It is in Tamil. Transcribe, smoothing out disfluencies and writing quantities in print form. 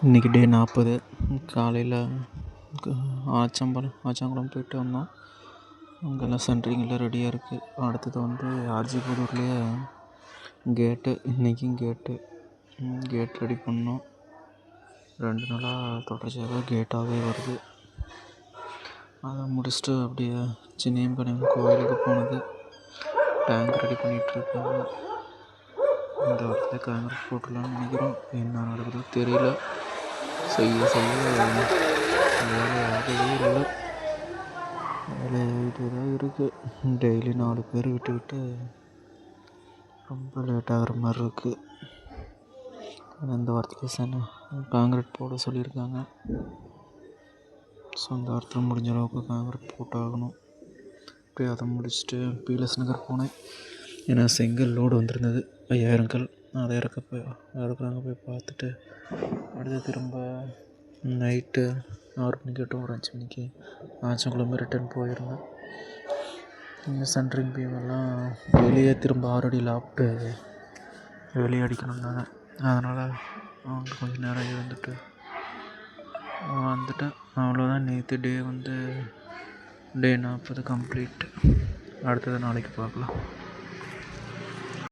இன்றைக்கி டே 40. காலையில் ஆச்சாங்குளம் போயிட்டு வந்தோம். அங்கெல்லாம் சென்ட்ரிங்கெல்லாம் ரெடியாக இருக்குது. அடுத்தது வந்து ஆர்ஜி புதூர்லேயே கேட்டு, இன்றைக்கும் கேட் ரெடி பண்ணோம். 2 நாளாக தொடர்ச்சியாக கேட்டாகவே வருது. அதை முடிச்சுட்டு அப்படியே சின்னியம்பலம் கோயிலுக்கு போனது. டேங்க் ரெடி பண்ணிகிட்ருக்காங்க. இந்த வாரத்தில் காங்கிரஸ் போட்டுடலான்னு நினைக்கிறோம். என்ன நடக்குதோ தெரியல. செய்ய வேலை ஆகவே இல்லை. வேலை ஆகிட்டே தான் இருக்குது. டெய்லி 4 பேர் விட்டு ரொம்ப லேட் ஆகிற மாதிரி இருக்குது. இந்த வாரத்துக்கு காங்கிரீட் போட சொல்லியிருக்காங்க. ஸோ இந்த வாரத்தில் முடிஞ்ச அளவுக்கு காங்கிரீட் போட்டாகணும். போய் அதை முடிச்சுட்டு பீலஸ் நகர் போனேன். ஏன்னா செங்கல் லோடு வந்திருந்தது 5000 கல். அதை இறக்குறாங்க. போய் பார்த்துட்டு அடுத்து திரும்ப நைட்டு 6 மணிக்கு ஒரு 5 மணிக்கு ஆச்சங்குளம் ரிட்டன் போயிருந்தேன். இங்கே சென்ட்ரிங் பீமெல்லாம் வெளியே திரும்ப 6 அடி லாப்ட்டு வெளியே அடிக்கணும்னாங்க. அதனால் கொஞ்சம் நேரம் இருந்துட்டு வந்துட்டேன். அவ்வளோதான். நேற்று டே 40 கம்ப்ளீட். அடுத்தது நாளைக்கு பார்க்கலாம்.